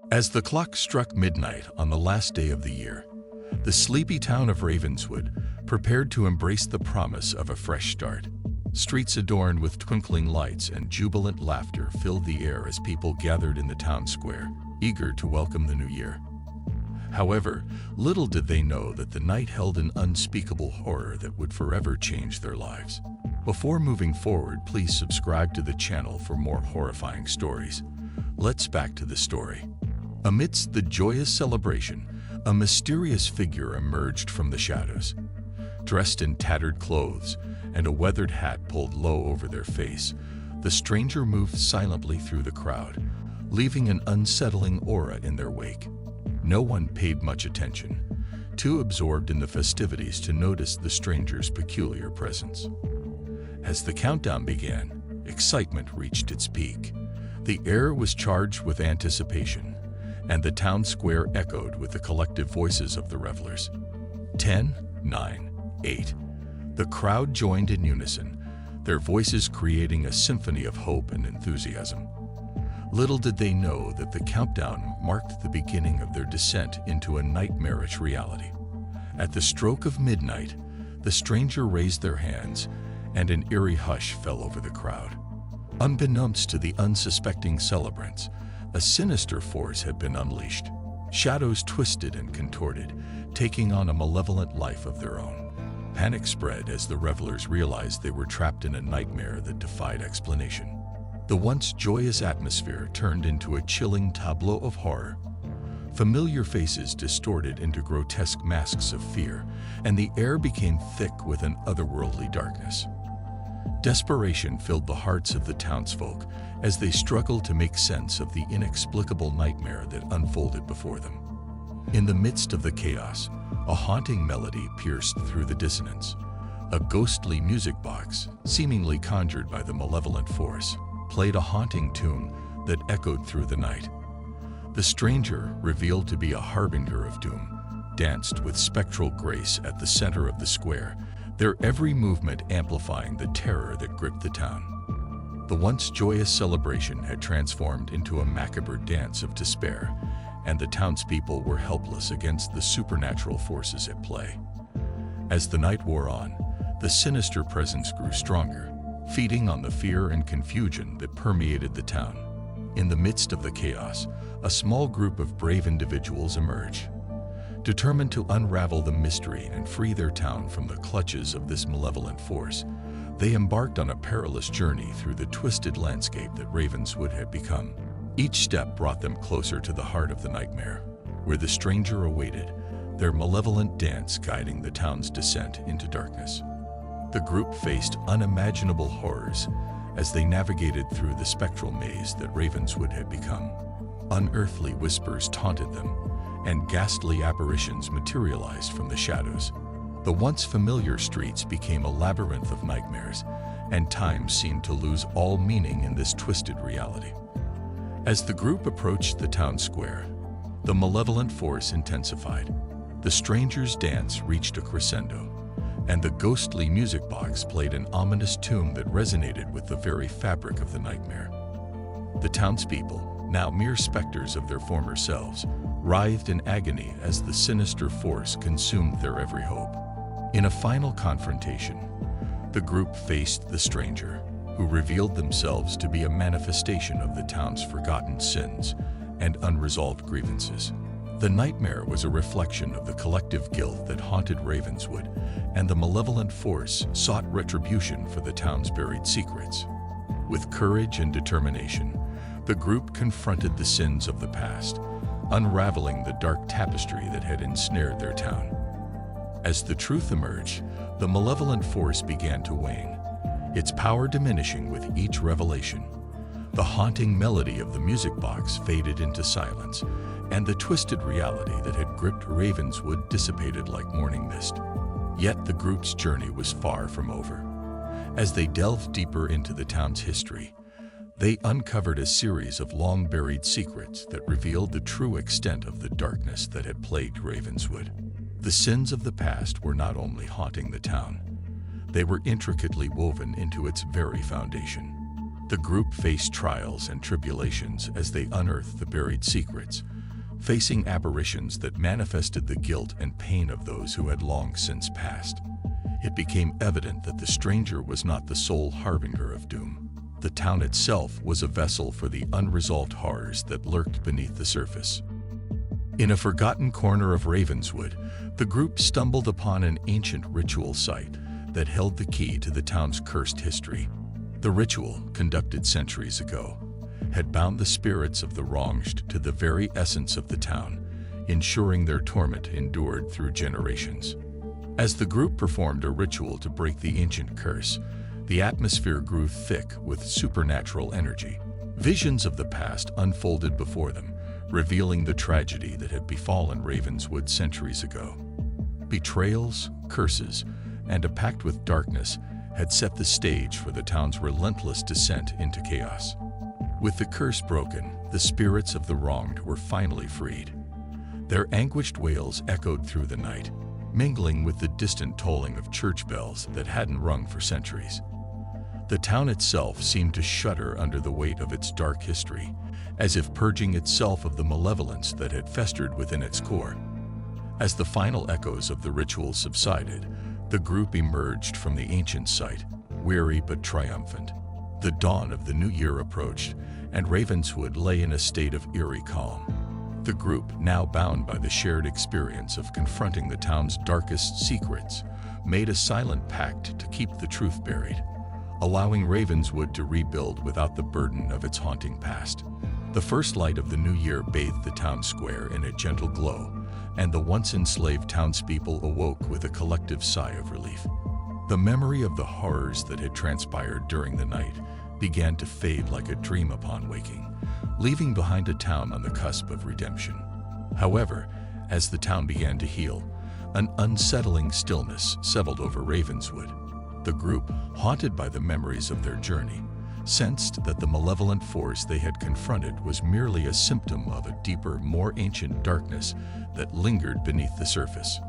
As the clock struck midnight on the last day of the year, the sleepy town of Ravenswood prepared to embrace the promise of a fresh start. Streets adorned with twinkling lights and jubilant laughter filled the air as people gathered in the town square, eager to welcome the new year. However, little did they know that the night held an unspeakable horror that would forever change their lives. Before moving forward, please subscribe to the channel for more horrifying stories. Let's back to the story. Amidst the joyous celebration, a mysterious figure emerged from the shadows. Dressed in tattered clothes and a weathered hat pulled low over their face, the stranger moved silently through the crowd, leaving an unsettling aura in their wake. No one paid much attention, too absorbed in the festivities to notice the stranger's peculiar presence. As the countdown began, excitement reached its peak. The air was charged with anticipation, and the town square echoed with the collective voices of the revelers. 10, 9, 8. The crowd joined in unison, their voices creating a symphony of hope and enthusiasm. Little did they know that the countdown marked the beginning of their descent into a nightmarish reality. At the stroke of midnight, the stranger raised their hands, and an eerie hush fell over the crowd. Unbeknownst to the unsuspecting celebrants, a sinister force had been unleashed. Shadows twisted and contorted, taking on a malevolent life of their own. Panic spread as the revelers realized they were trapped in a nightmare that defied explanation. The once joyous atmosphere turned into a chilling tableau of horror. Familiar faces distorted into grotesque masks of fear, and the air became thick with an otherworldly darkness. Desperation filled the hearts of the townsfolk as they struggled to make sense of the inexplicable nightmare that unfolded before them. In the midst of the chaos, a haunting melody pierced through the dissonance. A ghostly music box, seemingly conjured by the malevolent force, played a haunting tune that echoed through the night. The stranger, revealed to be a harbinger of doom, danced with spectral grace at the center of the square, their every movement amplifying the terror that gripped the town. The once joyous celebration had transformed into a macabre dance of despair, and the townspeople were helpless against the supernatural forces at play. As the night wore on, the sinister presence grew stronger, feeding on the fear and confusion that permeated the town. In the midst of the chaos, a small group of brave individuals emerged. Determined to unravel the mystery and free their town from the clutches of this malevolent force, they embarked on a perilous journey through the twisted landscape that Ravenswood had become. Each step brought them closer to the heart of the nightmare, where the stranger awaited, their malevolent dance guiding the town's descent into darkness. The group faced unimaginable horrors as they navigated through the spectral maze that Ravenswood had become. Unearthly whispers taunted them, and ghastly apparitions materialized from the shadows. The once familiar streets became a labyrinth of nightmares, and time seemed to lose all meaning in this twisted reality. As the group approached the town square, the malevolent force intensified. The stranger's dance reached a crescendo, and the ghostly music box played an ominous tune that resonated with the very fabric of the nightmare. The townspeople, now mere specters of their former selves, writhed in agony as the sinister force consumed their every hope. In a final confrontation, the group faced the stranger, who revealed themselves to be a manifestation of the town's forgotten sins and unresolved grievances. The nightmare was a reflection of the collective guilt that haunted Ravenswood, and the malevolent force sought retribution for the town's buried secrets. With courage and determination, the group confronted the sins of the past, unraveling the dark tapestry that had ensnared their town. As the truth emerged, the malevolent force began to wane, its power diminishing with each revelation. The haunting melody of the music box faded into silence, and the twisted reality that had gripped Ravenswood dissipated like morning mist. Yet the group's journey was far from over. As they delved deeper into the town's history, they uncovered a series of long-buried secrets that revealed the true extent of the darkness that had plagued Ravenswood. The sins of the past were not only haunting the town, they were intricately woven into its very foundation. The group faced trials and tribulations as they unearthed the buried secrets, facing apparitions that manifested the guilt and pain of those who had long since passed. It became evident that the stranger was not the sole harbinger of doom. The town itself was a vessel for the unresolved horrors that lurked beneath the surface. In a forgotten corner of Ravenswood, the group stumbled upon an ancient ritual site that held the key to the town's cursed history. The ritual, conducted centuries ago, had bound the spirits of the wronged to the very essence of the town, ensuring their torment endured through generations. As the group performed a ritual to break the ancient curse, the atmosphere grew thick with supernatural energy. Visions of the past unfolded before them, revealing the tragedy that had befallen Ravenswood centuries ago. Betrayals, curses, and a pact with darkness had set the stage for the town's relentless descent into chaos. With the curse broken, the spirits of the wronged were finally freed. Their anguished wails echoed through the night, mingling with the distant tolling of church bells that hadn't rung for centuries. The town itself seemed to shudder under the weight of its dark history, as if purging itself of the malevolence that had festered within its core. As the final echoes of the ritual subsided, the group emerged from the ancient site, weary but triumphant. The dawn of the new year approached, and Ravenswood lay in a state of eerie calm. The group, now bound by the shared experience of confronting the town's darkest secrets, made a silent pact to keep the truth buried, allowing Ravenswood to rebuild without the burden of its haunting past. The first light of the new year bathed the town square in a gentle glow, and the once enslaved townspeople awoke with a collective sigh of relief. The memory of the horrors that had transpired during the night began to fade like a dream upon waking, leaving behind a town on the cusp of redemption. However, as the town began to heal, an unsettling stillness settled over Ravenswood. The group, haunted by the memories of their journey, sensed that the malevolent force they had confronted was merely a symptom of a deeper, more ancient darkness that lingered beneath the surface.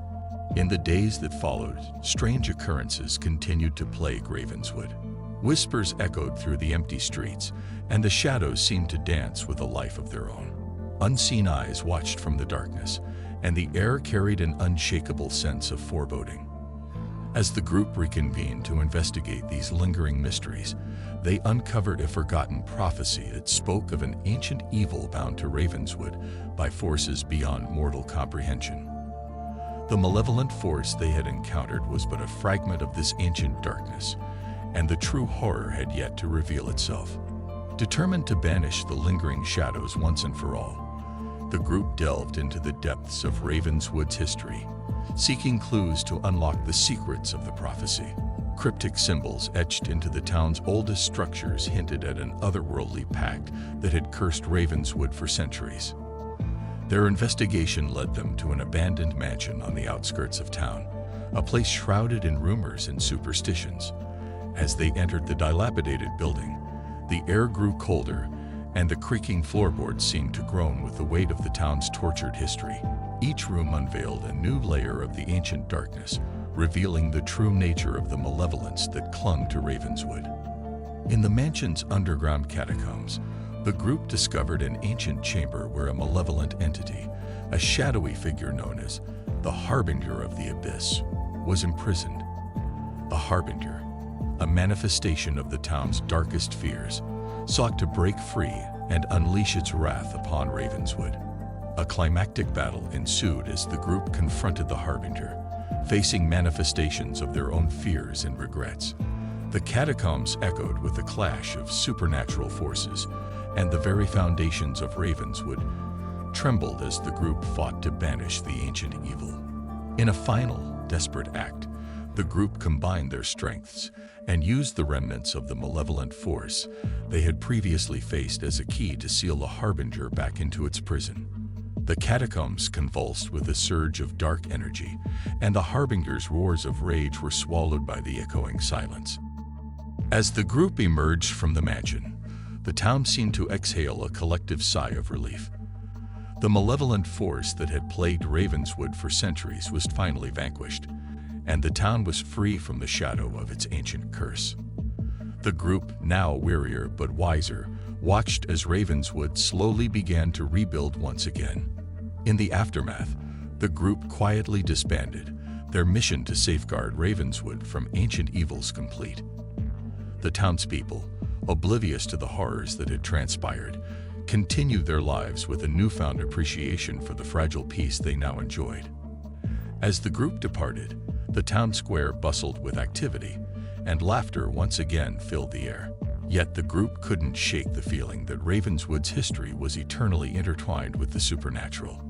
In the days that followed, strange occurrences continued to plague Ravenswood. Whispers echoed through the empty streets, and the shadows seemed to dance with a life of their own. Unseen eyes watched from the darkness, and the air carried an unshakable sense of foreboding. As the group reconvened to investigate these lingering mysteries, they uncovered a forgotten prophecy that spoke of an ancient evil bound to Ravenswood by forces beyond mortal comprehension. The malevolent force they had encountered was but a fragment of this ancient darkness, and the true horror had yet to reveal itself. Determined to banish the lingering shadows once and for all, the group delved into the depths of Ravenswood's history, seeking clues to unlock the secrets of the prophecy. Cryptic symbols etched into the town's oldest structures hinted at an otherworldly pact that had cursed Ravenswood for centuries. Their investigation led them to an abandoned mansion on the outskirts of town, a place shrouded in rumors and superstitions. As they entered the dilapidated building, the air grew colder, and the creaking floorboards seemed to groan with the weight of the town's tortured history. Each room unveiled a new layer of the ancient darkness, revealing the true nature of the malevolence that clung to Ravenswood. In the mansion's underground catacombs, the group discovered an ancient chamber where a malevolent entity, a shadowy figure known as the Harbinger of the Abyss, was imprisoned. The Harbinger, a manifestation of the town's darkest fears, sought to break free and unleash its wrath upon Ravenswood. A climactic battle ensued as the group confronted the Harbinger, facing manifestations of their own fears and regrets. The catacombs echoed with the clash of supernatural forces, and the very foundations of Ravenswood trembled as the group fought to banish the ancient evil. In a final, desperate act, the group combined their strengths and used the remnants of the malevolent force they had previously faced as a key to seal the Harbinger back into its prison. The catacombs convulsed with a surge of dark energy, and the Harbinger's roars of rage were swallowed by the echoing silence. As the group emerged from the mansion, the town seemed to exhale a collective sigh of relief. The malevolent force that had plagued Ravenswood for centuries was finally vanquished, and the town was free from the shadow of its ancient curse. The group, now wearier but wiser, watched as Ravenswood slowly began to rebuild once again. In the aftermath, the group quietly disbanded, their mission to safeguard Ravenswood from ancient evils complete. The townspeople, oblivious to the horrors that had transpired, continued their lives with a newfound appreciation for the fragile peace they now enjoyed. As the group departed, the town square bustled with activity, and laughter once again filled the air. Yet the group couldn't shake the feeling that Ravenswood's history was eternally intertwined with the supernatural.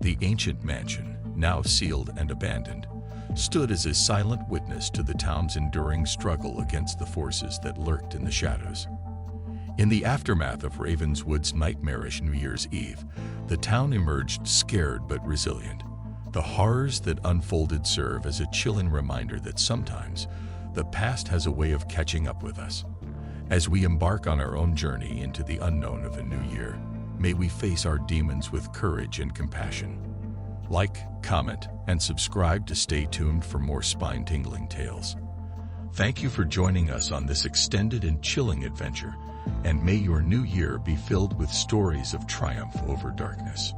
The ancient mansion, now sealed and abandoned, stood as a silent witness to the town's enduring struggle against the forces that lurked in the shadows. In the aftermath of Ravenswood's nightmarish New Year's Eve, the town emerged scared but resilient. The horrors that unfolded serve as a chilling reminder that sometimes the past has a way of catching up with us. As we embark on our own journey into the unknown of a new year, may we face our demons with courage and compassion. Like, comment, and subscribe to stay tuned for more spine-tingling tales. Thank you for joining us on this extended and chilling adventure, and may your new year be filled with stories of triumph over darkness.